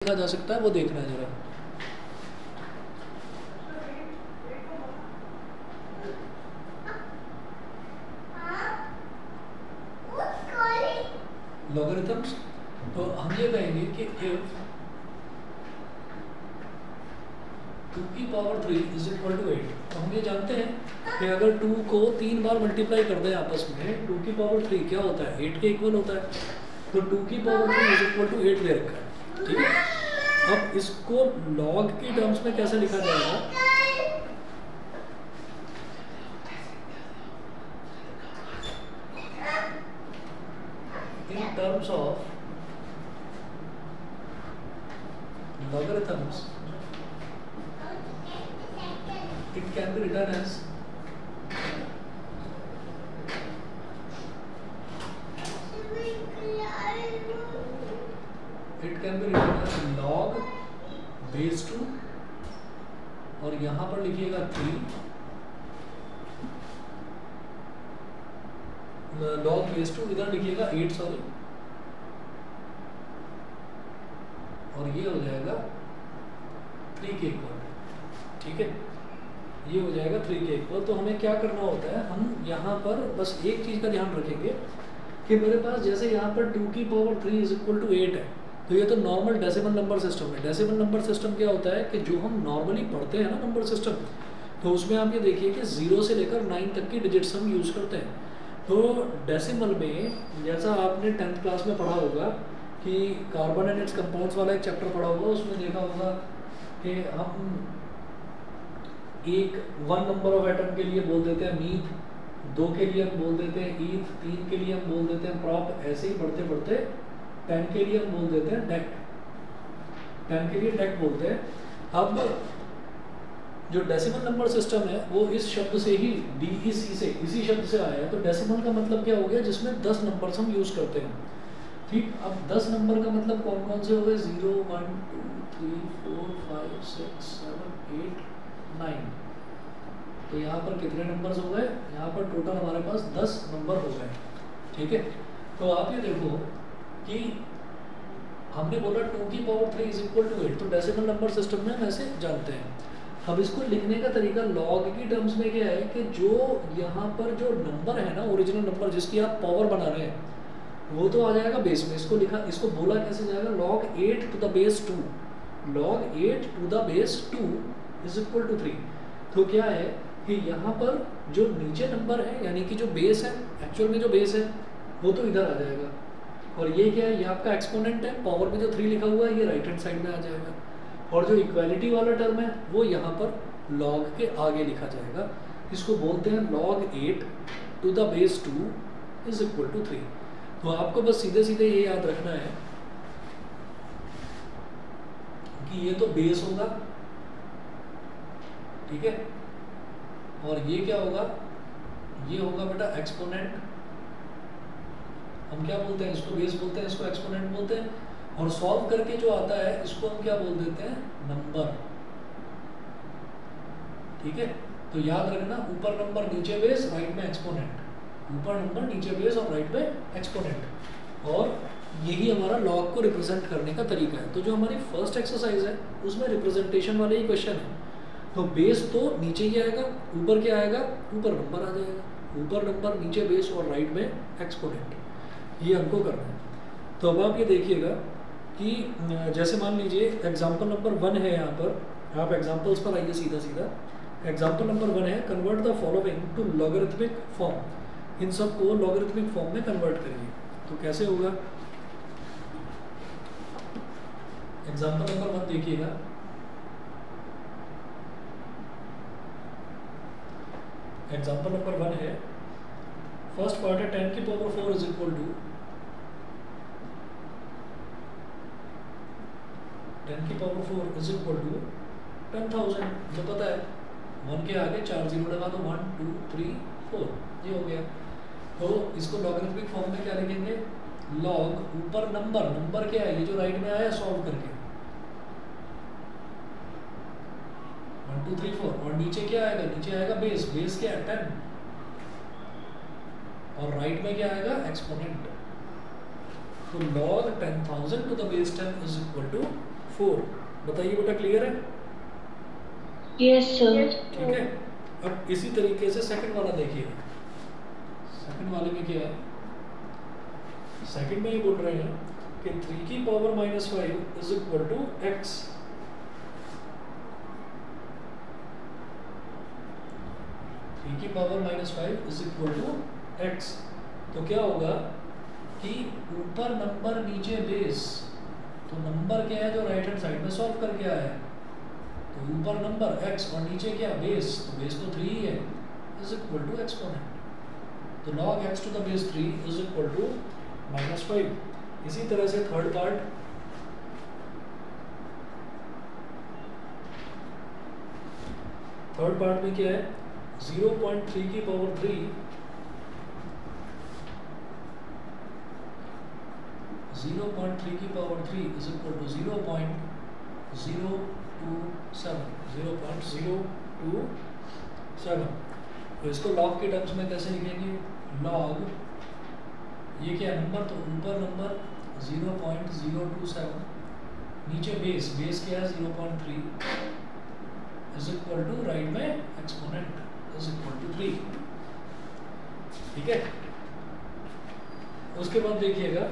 देखा जा सकता है वो देखना है जरा। लॉगरिथम्स, तो हम ये कहेंगे कि इफ 2 की पावर 3 इज इक्वल टू 8, तो हम ये जानते हैं कि अगर 2 को 3 बार मल्टीप्लाई कर दें आपस में, 2 की पावर 3 क्या होता है, 8 के इक्वल होता है। तो 2 की पावर 3 इज इक्वल टू 8 ले रखा है, ठीक है। अब इसको लॉग की टर्म्स में कैसे लिखा जाएगा, in terms of logarithms, it can be written as log base 2, और यहां पर लिखिएगा 3 log base 2, इधर लिखिएगा 8 सॉरी, और ये हो जाएगा 3 के इक्वल, ठीक है। ये हो जाएगा 3 के इक्वल। तो हमें क्या करना होता है, हम यहाँ पर बस एक चीज़ का ध्यान रखेंगे कि मेरे पास जैसे यहाँ पर 2 की पावर 3 इज इक्वल टू 8 है, तो ये तो नॉर्मल डेसिमल नंबर सिस्टम है। डेसिमल नंबर सिस्टम क्या होता है कि जो हम नॉर्मली पढ़ते हैं ना नंबर सिस्टम, तो उसमें आप ये देखिए कि 0 से लेकर 9 तक की डिजिट्स हम यूज़ करते हैं। तो डेसिमल में जैसा आपने 10th क्लास में पढ़ा होगा कि कार्बन एंड इट्स कंपाउंड्स वाला एक चैप्टर पढ़ा होगा, उसमें देखा होगा कि हम एक 1 नंबर ऑफ एटम के लिए बोल देते हैं मीथ, 2 के लिए हम बोल देते हैं ईथ, 3 के लिए हम बोल देते हैं प्रॉप, ऐसे ही बढ़ते बढ़ते 10 के लिए हम बोल देते हैं डेक्ट, 10 के लिए डेक्ट बोलते हैं। अब जो डेसिमल नंबर सिस्टम है वो इस शब्द से ही DEC से, इसी शब्द से आया है। तो डेसिमल का मतलब क्या हो गया, जिसमें 10 नंबर्स हम यूज़ करते हैं, ठीक। अब 10 नंबर का मतलब कौन कौन से हो गए, 0 1 2 3 4 5 6 7 8 9। तो यहाँ पर कितने नंबर्स हो गए, यहाँ पर टोटल हमारे पास 10 नंबर हो गए, ठीक है। तो आप ये देखो कि हमने बोला 2 की पावर 3 इज इक्वल टू 8, तो डेसिमल नंबर सिस्टम में हम ऐसे जानते हैं। अब इसको लिखने का तरीका लॉग की टर्म्स में क्या है कि जो यहाँ पर जो नंबर है ना, ओरिजिनल नंबर जिसकी आप पावर बना रहे हैं, वो तो आ जाएगा बेस में। इसको बोला कैसे जाएगा, log 8 to the base 2, log 8 to the base 2 is equal to 3। तो क्या है कि यहाँ पर जो नीचे नंबर है, यानी कि जो बेस है, एक्चुअल में जो बेस है वो तो इधर आ जाएगा, और ये क्या है, ये आपका एक्सपोनेंट है, पावर में जो 3 लिखा हुआ है ये राइट हैंड साइड में आ जाएगा, और जो इक्वालिटी वाला टर्म है वो यहाँ पर लॉग के आगे लिखा जाएगा। इसको बोलते हैं log 8 to the base 2 is equal to 3। तो आपको बस सीधे सीधे ये याद रखना है कि ये तो बेस होगा, ठीक है, और ये क्या होगा, ये होगा बेटा एक्सपोनेंट। हम क्या बोलते हैं, इसको बेस बोलते हैं, इसको एक्सपोनेंट बोलते हैं, और सॉल्व करके जो आता है इसको हम क्या बोल देते हैं, नंबर, ठीक है। तो याद रखना, ऊपर नंबर नीचे बेस राइट में एक्सपोनेंट, ऊपर नंबर नीचे बेस और राइट में एक्सपोनेंट, और यही हमारा लॉग को रिप्रेजेंट करने का तरीका है। तो जो हमारी फर्स्ट एक्सरसाइज है उसमें रिप्रेजेंटेशन वाले ही क्वेश्चन है। तो बेस तो नीचे ही आएगा, ऊपर क्या आएगा, ऊपर नंबर आ जाएगा, ऊपर नंबर नीचे बेस और राइट में एक्सपोनेंट, ये हमको करना है। तो अब आप ये देखिएगा कि जैसे मान लीजिए एग्जाम्पल नंबर 1 है, यहाँ पर आप एग्जाम्पल्स पर आइए सीधा सीधा। एग्जाम्पल नंबर 1 है, convert the following to logarithmic form. इन सब को लॉगरिथमिक फॉर्म में कन्वर्ट करिए। तो कैसे होगा, एग्जाम्पल नंबर 1 देखिएगा। एग्जाम्पल नंबर 1 है, फर्स्ट पार्ट है 10 की पावर 4 इज इक्वल टू 10 की पावर 4 इज इक्वल टू 10,000। तो पता है 1 के आगे 4 जीरो लगा दो, 1 2 3 4, ये हो गया। तो इसको लॉगरिथमिक फॉर्म में क्या लिखेंगे, लॉग ऊपर नंबर, नंबर क्या है, ये जो राइट में आया सॉल्व करके 1 2 3 4, और नीचे क्या आएगा, नीचे आएगा बेस, बेस क्या है 10, और राइट में क्या आएगा, एक्सपोनेंट। तो log 10,000 to the base 10 is equal to 4। बताइए बेटा, क्लियर है? Yes sir. ठीक है। अब इसी तरीके से सेकंड वाला देखिए। सेकंड वाले में क्या है? सेकंड में ये बोल रहे हैं कि 3 की power -5 is equal to x। 3 की power -5 is equal to x। तो क्या होगा कि ऊपर नंबर नीचे बेस, तो नंबर क्या है जो राइट हैंड साइड में सॉल्व करके आया है, तो ऊपर नंबर x और नीचे क्या बेस, तो बेस तो 3 ही है, इज इक्वल टू एक्सपोनेंट। तो log x to the base 3 is equal to -5। इसी तरह से थर्ड पार्ट, थर्ड पार्ट में क्या है, 0.3 की पावर 3 0.3 की पावर 3 इज इक्वल टू 0.027। तो इसको लॉग के टर्म्स में कैसे लिखेंगे? लॉग, ये क्या नंबर, तो ऊपर नंबर 0.027, नीचे बेस, बेस क्या है 0.3 इज इक्वल टू राइट में एक्सपोनेंट इज इक्वल टू 3। ठीक है। उसके बाद देखिएगा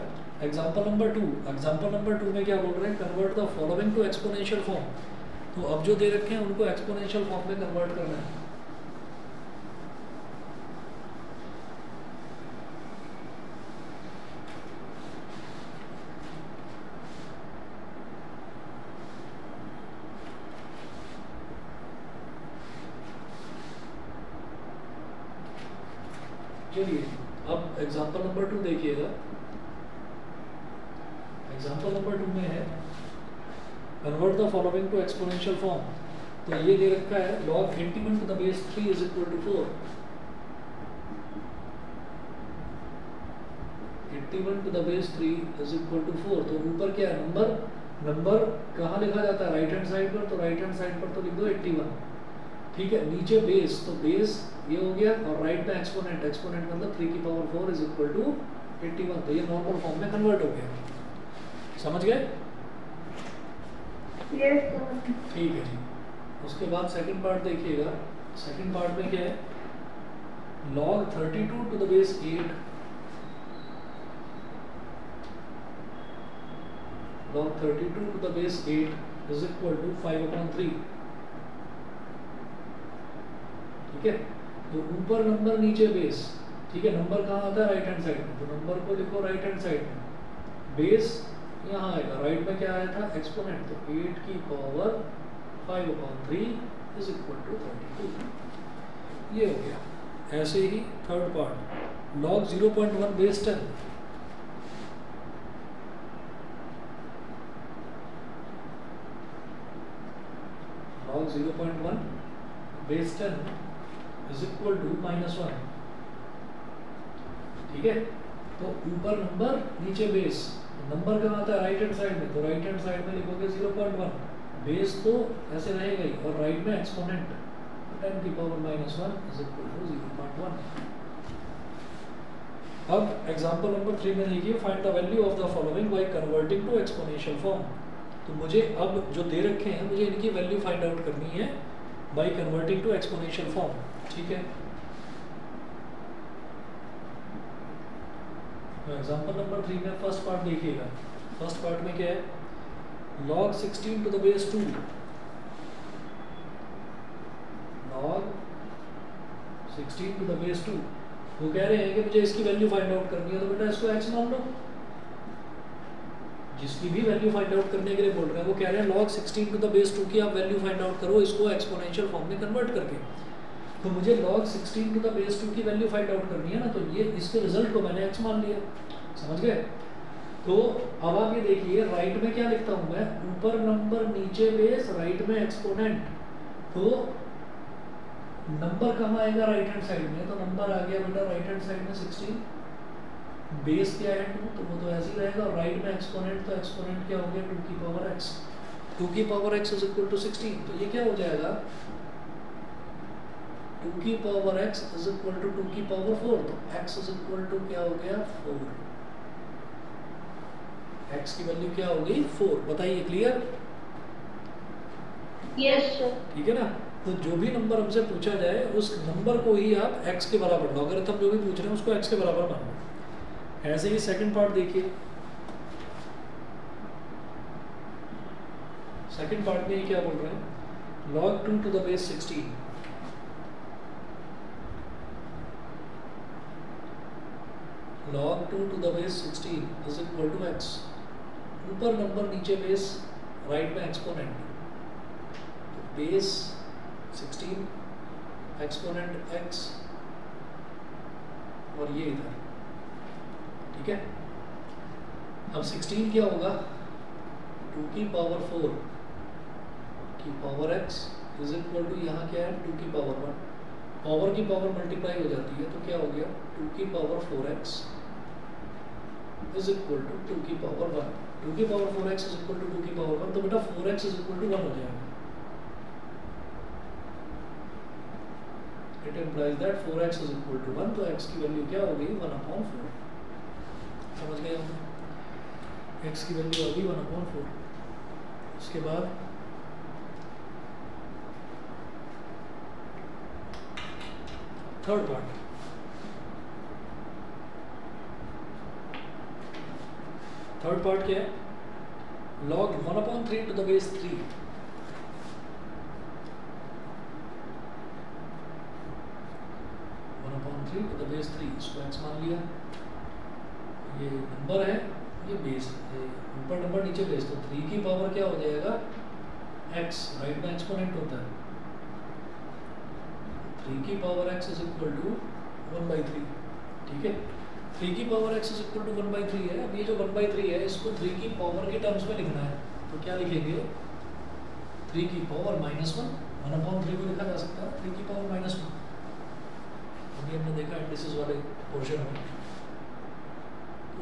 एग्जाम्पल नंबर 2। एग्जाम्पल नंबर 2 में क्या बोल रहे हैं? Convert the following to exponential form. तो अब जो दे रखे हैं उनको एक्सपोनेंशियल फॉर्म में कन्वर्ट करना है। चलिए अब एग्जाम्पल नंबर 2 देखिएगा। एग्जाम्पल नंबर 2 में है convert the following to exponential form. तो ये दे रखा है log 81 to the base 3 is equal to 4। 81 to the base 3 is equal to 4। तो ऊपर क्या है नंबर, नंबर कहाँ लिखा जाता है? राइट हैंड साइड पर। तो राइट हैंड साइड पर तो लिख दो 81। ठीक है। नीचे बेस, तो बेस ये हो गया और राइट में एक्सपोनेंट, एक्सपोनेंट मतलब 3 की पावर 4 इज इक्वल टू 81। तो ये नॉर्मल फॉर्म में कन्वर्ट हो गया। समझ गए? Yes sir. ठीक है जी। उसके बाद सेकंड पार्ट देखिएगा। सेकंड पार्ट में क्या है? log 32 to the base 8, log 32 to the base 8 is equal to 5/3। ठीक है। तो ऊपर नंबर नीचे बेस। ठीक है। नंबर कहाँ आता है? राइट हैंड साइड में। तो नंबर को लिखो राइट हैंड साइड में, बेस यहाँ आएगा, राइट में क्या आया था? एक्सपोनेंट। तो 8 की पावर 5/3 इज इक्वल टू 32। ये हो गया। ऐसे ही third part log 0.1 base 10, log 0.1 base 10 is equal to -1। ठीक है। तो ऊपर नंबर नीचे बेस, नंबर कहाँ आता है? राइट हैंड साइड में। तो राइट हैंड साइड में लिखोगे 0.1, बेस तो ऐसे रहेगा ही और राइट में एक्सपोनेंट 10 की पावर -1 इज इक्वल टू 0.1। अब एग्जांपल नंबर 3 में देखिए, find the value of the following by converting to exponential form. तो मुझे अब जो दे रखे हैं मुझे इनकी वैल्यू फाइंड आउट करनी है by converting to exponential form. ठीक है। एग्जाम्पल नंबर 3 में फर्स्ट पार्ट देखिएगा। फर्स्ट पार्ट में क्या है? log 16 to the base 2, log 16 to the base 2। वो कह रहे हैं कि मुझे इसकी वैल्यू फाइंड आउट करनी है, तो बेटा इसको x मान लो। जिसकी भी वैल्यू फाइंड आउट करने के लिए बोल रहे हैं वो कह रहे हैं log 16 to the base 2 की आप वैल्यू फाइंड आउट करो इसको एक्सपोनेंशियल फॉर्म में कन्वर्ट करके। तो मुझे log 16 to the base 2 की वैल्यू फाइंड आउट करनी है ना, तो ये इसके रिजल्ट को मैंने x मान लिया। समझ गए? तो अब आप ये देखिए, राइट में क्या लिखता हूँ मैं? ऊपर नंबर नीचे बेस, राइट में एक्सपोनेंट। तो नंबर कहाँ आएगा? राइट हैंड साइड में। तो नंबर आ गया बेटा राइट हैंड साइड में 16, बेस क्या है 2, तो वो तो ऐसे ही रहेगा और राइट में एक्सपोनेंट, तो एक्सपोनेंट क्या हो गया 2 की पावर x। 2 की power x is equal to 16। तो ये क्या हो जाएगा? 2 की power x is equal to 2 की पावर 4। तो x इज इक्वल टू क्या हो गया? 4। x की वैल्यू क्या हो गई? 4। बताइए, क्लियर? Yes sir. ठीक है ना। तो जो भी नंबर हमसे पूछा जाए उस नंबर को ही आप x के बराबर लो, अगर हम जो भी पूछ रहे हैं उसको x के बराबर मानो। ऐसे ही सेकंड पार्ट देखिए, सेकंड पार्ट में ये क्या बोल रहे हैं, log 2 to the base 16, log 2 to the base 16 is equal to x, ऊपर नंबर नीचे बेस, राइट में एक्सपोनेंट, तो बेस 16 एक्सपोनेंट x और ये इधर, ठीक है। अब 16 क्या होगा, 2 की पावर 4 की power x is equal to, यहाँ क्या है 2 की पावर 1, पावर की पावर मल्टीप्लाई हो जाती है तो क्या हो गया 2 की power 4x is equal to 2 की पावर 1, 2 की power 4x is equal to 2 की पावर 1, तो बेटा 4x इज इक्वल टू 1 हो जाएगा। It implies that 4x is equal to 1, तो x की वैल्यू क्या हो गई 1/4, समझ गए हम, x की वैल्यू आ गई 1/4। उसके बाद थर्ड पार्ट, थर्ड पार्ट क्या है, log 1/3 to the base 3, to the base 3, इसको x मान लिया, ये नंबर है, ये बेस है, ऊपर नंबर नीचे बेस, तो 3 की पावर क्या हो जाएगा x, राइट में एक्सपोनेंट होता है, 3 की power x is equal to 1/3, ठीक है। 3 की power x is equal to 1/3 है। अब ये जो 1/3 है इसको 3 की पावर के टर्म्स में लिखना है, तो क्या लिखेंगे 3 की पावर -1, 1/3 को लिखा जा सकता है 3 की पावर -1, अभी हमने देखा इंडिसेस वाले पोर्शन में,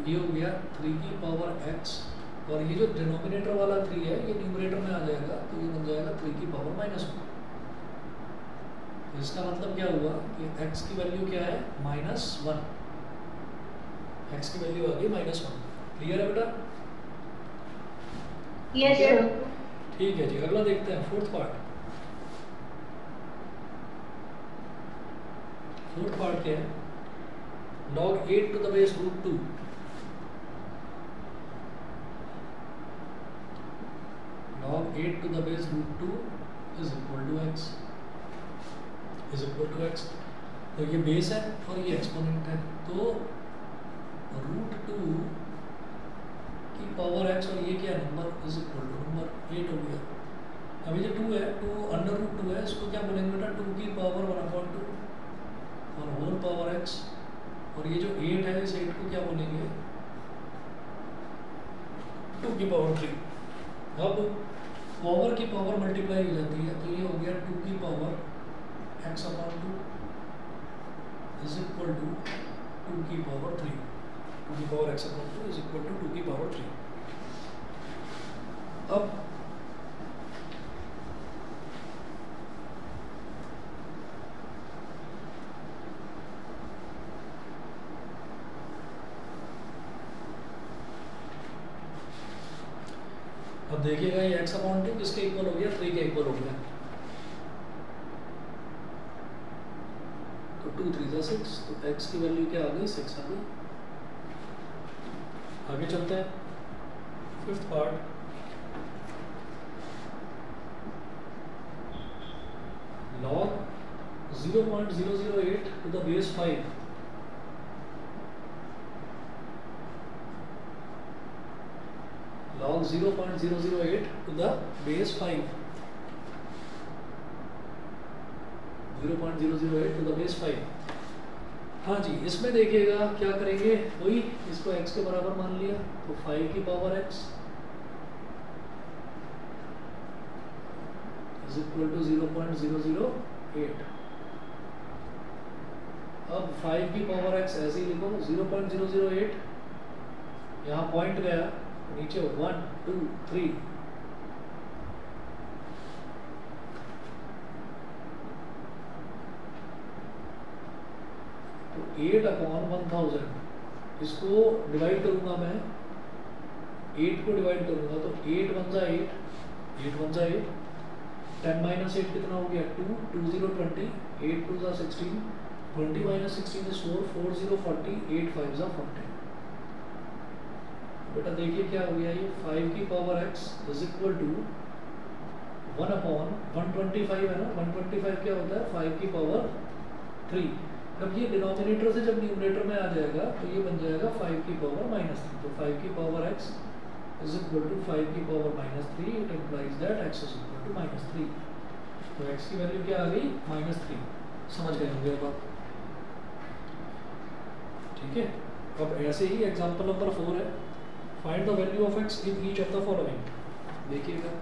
ये हो गया 3 की पावर x, और ये जो डिनोमिनेटर वाला 3 है ये न्यूमरेटर में आ जाएगा, तो ये बन जाएगा 3 की पावर -1। इसका मतलब क्या हुआ कि x की वैल्यू क्या है -1, x की वैल्यू आ गई -1, क्लियर है बेटा? Yes sir. ठीक है जी, अगला देखते हैं फोर्थ पार्ट। फोर्थ पार्ट क्या है, log 8 to the base √2, log 8 to the base √2 is equal to x, is equal to x, तो ये बेस है और ये एक्सपोनेंट है, तो √2 की पावर x और ये क्या number is equal to number 8 हो गया। अभी जो 2 है, 2 √2 है, इसको क्या बोलेंगे बेटा 2 की पावर 1/2 और होल पावर x, और ये जो 8 है इस 8 को क्या बोलेंगे 2 की पावर 3। अब पावर की पावर मल्टीप्लाई हो जाती है, तो ये हो गया 2 की power x/2 is equal to 2 की पावर 3, 2 की power x/2 is equal to 2 की पावर 3। अब देखिएगा ये x/2 किसके इक्वल हो गया 3 के इक्वल हो गया, तो 2 3 6, तो x की वैल्यू क्या आ गई 6 आ गई। आगे चलते हैं fifth part, log 0.008 to the base 5, log 0.008 to the base 5, 0.008 to the base 5। हाँ जी, इसमें देखिएगा क्या करेंगे, वही इसको x के बराबर मान लिया, तो 5 की power x is equal to 0.008। अब 5 की पावर x ऐसे ही लिखो 0.008, यहाँ पॉइंट गया नीचे 1 2 3, तो 8/1000, इसको डिवाइड करूंगा मैं, 8 को डिवाइड करूंगा तो 8 1 जा 8, 8 1 जा 8, 10 माइनस 8 कितना हो गया 2, 2 0 20, 8 2 16, 20 माइनस 16 इज 4, 4 0 40, 8 5 40। बेटा देखिए क्या हो गया ये 5 की power x is equal to 1 upon 125 है ना, 125 क्या होता है 5 की पावर 3। अब ये डिनोमिनेटर से जब न्यूमरेटर में आ जाएगा तो ये बन जाएगा 5 की पावर -3। तो 5 की power x is equal to 5 की power -3। It implies that x is equal to -3। तो x की वैल्यू क्या आ गई -3। समझ गए होंगे अब आप, ठीक है। अब ऐसे ही एग्जांपल नंबर 4 है, find the value of x in each of the following. देखिएगा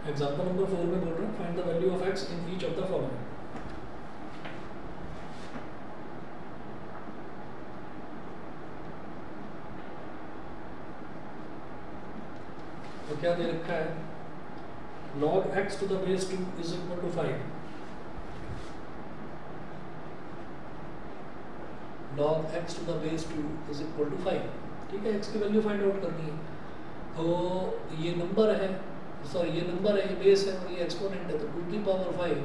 एग्जांपल नंबर 4 में बोल रहे हैं find the value of x in each of the following. तो क्या दे रखा है log x to the base 2 is equal to 5। log x to the base 2 is equal to 5। ठीक है, x की वैल्यू फाइंड आउट करनी है। तो ये नंबर है, सॉरी ये नंबर है, ये बेस है और ये एक्सपोनेंट है, तो 2 की power 5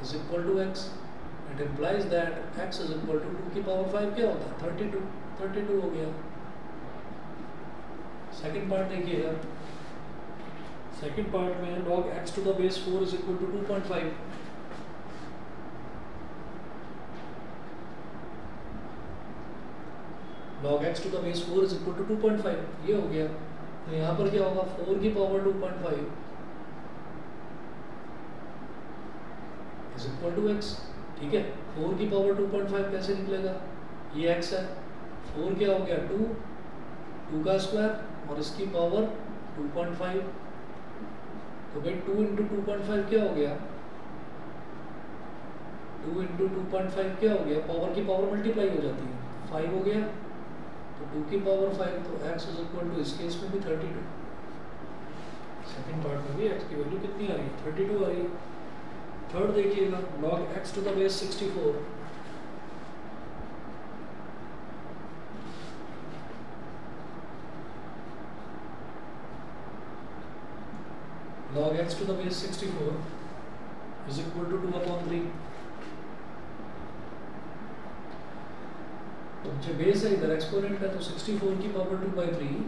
is equal to x। It implies that x is equal to 2 की पावर 5 क्या होता है 32। 32 हो गया। सेकंड पार्ट देखिएगा, सेकंड पार्ट में log x to the base 4 is equal to 2.5। log x to the base 4 is equal to 2.5 ये हो गया। तो यहाँ पर क्या होगा 4 की power 2.5 is equal to x। ठीक है, 4 की पावर 2.5 कैसे निकलेगा, ये x है, 4 क्या हो गया 2, 2 का स्क्वायर और इसकी पावर 2.5। तो भाई 2 इंटू 2.5 क्या हो गया 2 इंटू 2.5 क्या हो गया, पावर की पावर मल्टीप्लाई हो जाती है, 5 हो गया। तो 2 की पावर 5, तो x इज इक्वल टू इस केस में भी 32। सेकंड पार्ट में भी x की वैल्यू कितनी आ रही है 32 आ रही है। थर्ड देखिएगा log x to the base 64। log x to the base 64 is equal to 2 upon 3। तो जो बेस है इधर एक्सपोनेंट है, तो 64 की power 2/3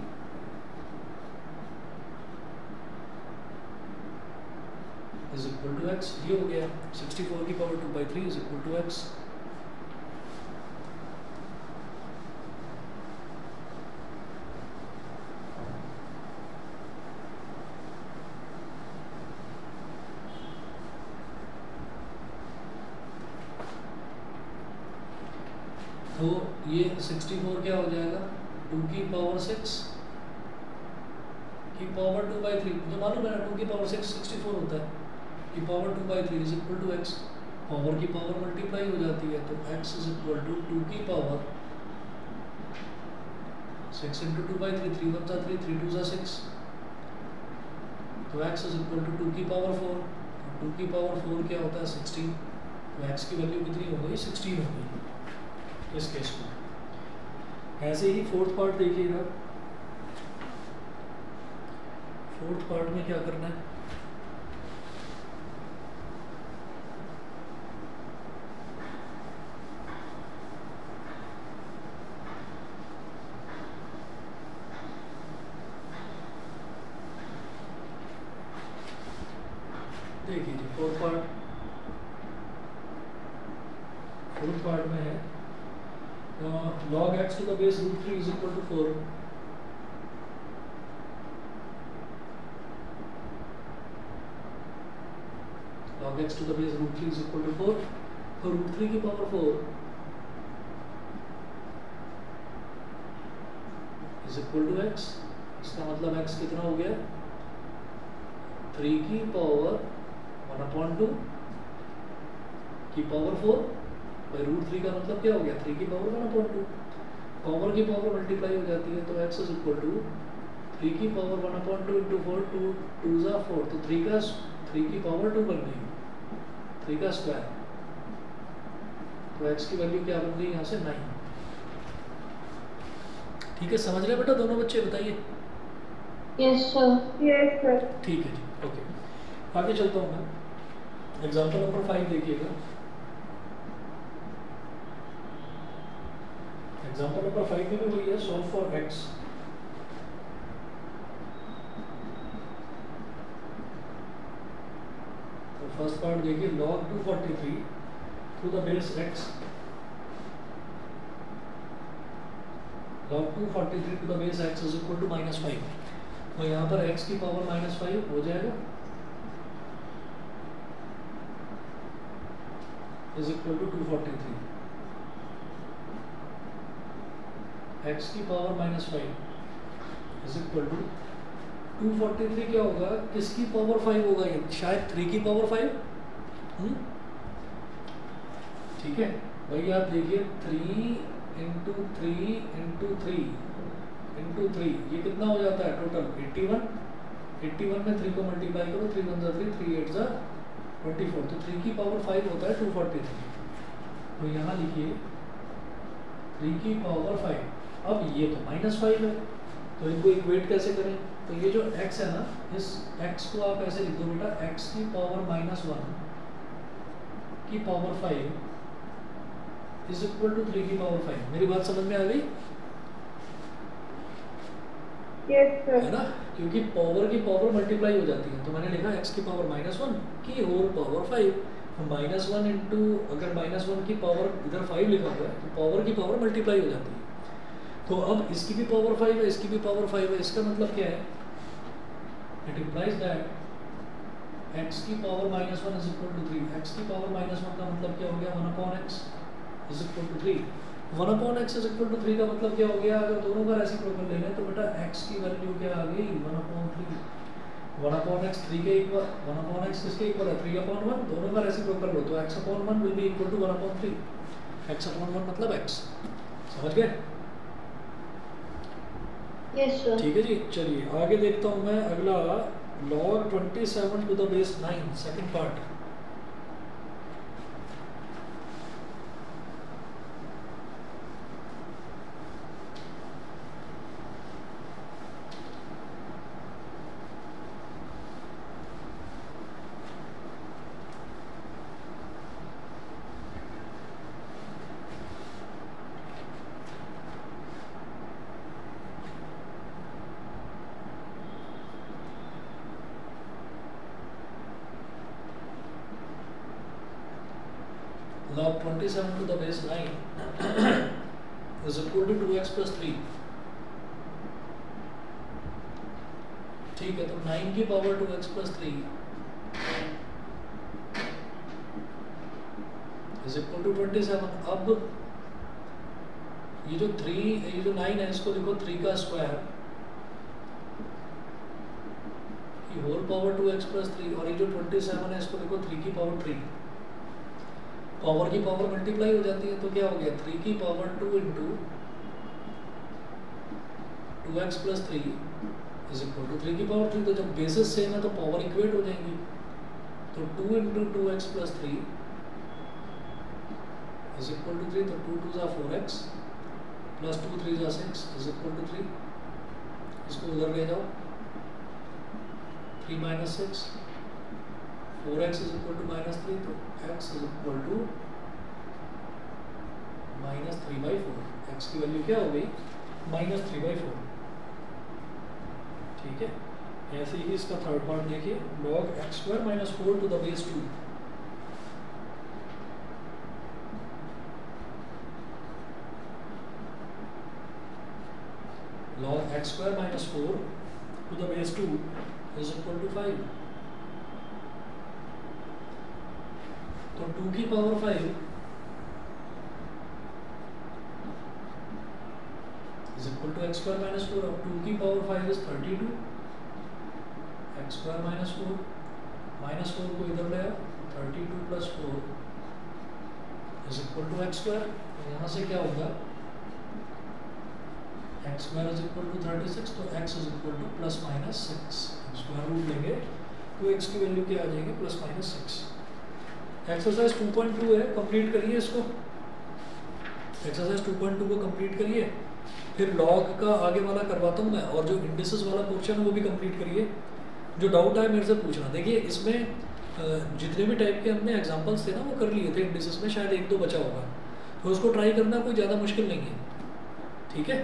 is equal to x। ये हो गया 64 की power 2/3 is equal to x। तो ये 64 क्या हो जाएगा 2 की पावर 6 की पावर 2/3, मुझे मालूम है 2 की पावर 6 64 होता है, की power 2/3 is equal to x। Power की पावर मल्टीप्लाई हो जाती है, तो x इज इक्वल टू 2 की पावर 6 इंटू 2/3, 3 1 3, 3 2 6। तो x इज इक्वल टू 2 की पावर 4। 2 की पावर 4 क्या होता है 16। तो x की वैल्यू कितनी हो गई 16 हो गई इस केस में। ऐसे ही फोर्थ पार्ट देखिएगा, फोर्थ पार्ट में क्या करना है देखिए जी। फोर्थ पार्ट में है log x to the base √3 is equal to 4। log x to the base √3 is equal to 4। तो √3 की power 4 is equal to x। इसका मतलब x कितना हो गया 3 की पावर 1/2 की पावर 4 भाई रूट 3 का मतलब क्या हो गया 3 की पावर 1/2, पावर की पावर मल्टीप्लाई हो जाती है, तो x इज इक्वल टू 3 की पावर 1/2 इंटू 4, 2 ज़ा 4, तो 3 की पावर 2 बन गई, 3 का स्क्वायर, तो x की वैल्यू क्या बन गई यहाँ से 9। ठीक है, समझ रहे बेटा दोनों बच्चे, बताइए। Yes sir. Yes sir. ठीक है जी, ओके, आगे चलता हूँ मैं। एग्जाम्पल नंबर 5 देखिएगा। एग्जाम्पल नंबर 5 में भी वही है, सॉल्व फॉर x। तो फर्स्ट पार्ट देखिए, log 243 to the base x, log 243 to the base x is equal to -5। तो यहाँ पर x की पावर -5 हो जाएगा, इज इक्वल टू 243, x की पावर -5 इज इक्वल टू 243 क्या होगा, किसकी पावर 5 होगा, ये शायद 3 की पावर 5। ठीक है भाई, आप देखिए 3 इंटू 3 इंटू 3 इंटू 3, ये कितना हो जाता है टोटल 81। 81 में 3 को मल्टीप्लाई करो, 3 1 जा 3, 3 8 जा 24, तो 3 की पावर 5 होता है 243। तो यहाँ लिखिए 3 की पावर 5। अब ये तो -5 है, तो इनको इक्वेट कैसे करें, तो ये जो x है ना, इस x को आप ऐसे लिख दो बेटा, x की पावर -1 की पावर 5 इज इक्वल टू 3 की पावर 5। मेरी बात समझ में आ गई? Yes sir. है ना, क्योंकि पावर की पावर मल्टीप्लाई हो जाती है, तो मैंने लिखा x की पावर -1 की होल पावर 5। -1 इंटू, अगर -1 की पावर इधर 5 लिखा हुआ है, तो पावर की पावर मल्टीप्लाई हो जाती है। तो अब इसकी भी पावर 5 है, इसकी भी पावर 5 है, इसका मतलब क्या है, इट इम्प्लाइज दैट x की power -1 is equal to 3। x की पावर -1 का मतलब क्या हो गया, 1/x is equal to 3। 1/x is equal to 3 का मतलब क्या हो गया, अगर दोनों का रेसिप्रोकल लेना है तो बेटा x की वैल्यू क्या आ गई, 1/3। 1/x 3 के इक्वल, 1/x किसके इक्वल है, 3/1, दोनों का रेसिप्रोकल लो तो x/1 will be equal to 1/3। x/1 मतलब x, समझ गए? Yes sir. ठीक है जी, चलिए आगे देखता हूँ मैं अगला, log 27 to the base 9, second part. log 27 to the base 9 is equal to 2x plus 3। ठीक है, तो 9 की power 2x plus 3 is equal to 27। अब ये जो 9 है, इसको लिखो 3 का स्क्वायर, ये होल पावर 2x plus 3, और ये जो 27 है, इसको लिखो 3 की पावर 3। पावर की पावर मल्टीप्लाई हो जाती है, तो क्या हो गया, 3 की power 2 into 2x plus 3 is equal to 3 की पावर 3। तो जब बेसिस सेम है तो पावर इक्वेट हो जाएंगी, तो 2 into 2x plus 3 is equal to 3, तो 2 2 जा 4x प्लस 2 3 जा 6 इज इक्वल टू 3। इसको उधर ले जाओ, 3 minus 6, 4x is equal to -3, तो x is equal to -3/4। x की वैल्यू क्या हो गई, -3/4। ठीक है, ऐसे ही इसका थर्ड पार्ट देखिए, log x² - 4 to the base 2। log x² - 4 to the base 2 is equal to 5। तो 2 की power 5 is equal to x square minus 4। अब 2 की power 5 is 32, x square minus 4 को इधर ले आओ, 32 plus 4 is equal to X square. यहाँ से क्या होगा, X square is equal to 36, तो X is equal to plus minus 6। Square root लेंगे तो एक्स की वैल्यू क्या आ जाएगी, प्लस माइनस 6। एक्सरसाइज 2.2 है, कंप्लीट करिए इसको। एक्सरसाइज 2.2 को कंप्लीट करिए, फिर लॉग का आगे वाला करवाता हूँ मैं, और जो इंडिसेस वाला पोर्शन है वो भी कंप्लीट करिए। जो डाउट आए मेरे से पूछना। देखिए इसमें जितने भी टाइप के हमने एग्जांपल्स थे ना वो कर लिए थे, इंडिसेस में शायद 1-2 बचा होगा, तो उसको ट्राई करना कोई ज़्यादा मुश्किल नहीं है, ठीक है।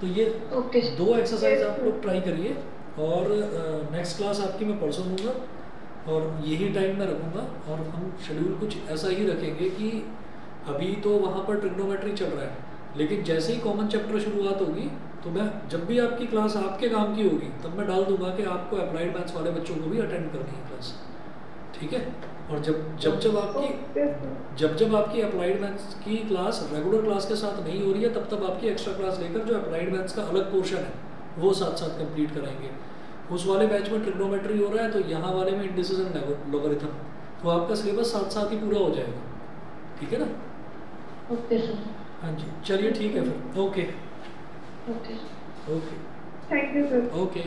तो ये ओके 2 एक्सरसाइज आप लोग ट्राई करिए, और नेक्स्ट क्लास आपकी मैं परसों लूँगा और यही टाइम में रखूँगा, और हम शेड्यूल कुछ ऐसा ही रखेंगे कि अभी तो वहाँ पर ट्रिग्नोमेट्री चल रहा है, लेकिन जैसे ही कॉमन चैप्टर शुरुआत होगी तो मैं जब भी आपकी क्लास आपके काम की होगी तब मैं डाल दूंगा कि आपको अप्लाइड मैथ्स वाले बच्चों को भी अटेंड करनी है क्लास, ठीक है। और जब आपकी अप्लाइड मैथ्स की क्लास रेगुलर क्लास के साथ नहीं हो रही है, तब आपकी एक्स्ट्रा क्लास लेकर जो अप्लाइड मैथ्स का अलग पोर्शन है वो साथ साथ कंप्लीट कराएंगे। उस वाले बैच में ट्रिग्नोमेट्री हो रहा है, तो यहाँ वाले में इंडिसेस एंड लॉगरिथम, तो आपका सिलेबस साथ साथ ही पूरा हो जाएगा, ठीक है ना। Okay sir. हाँ जी, चलिए ठीक है फिर, okay okay okay thank you sir. Okay.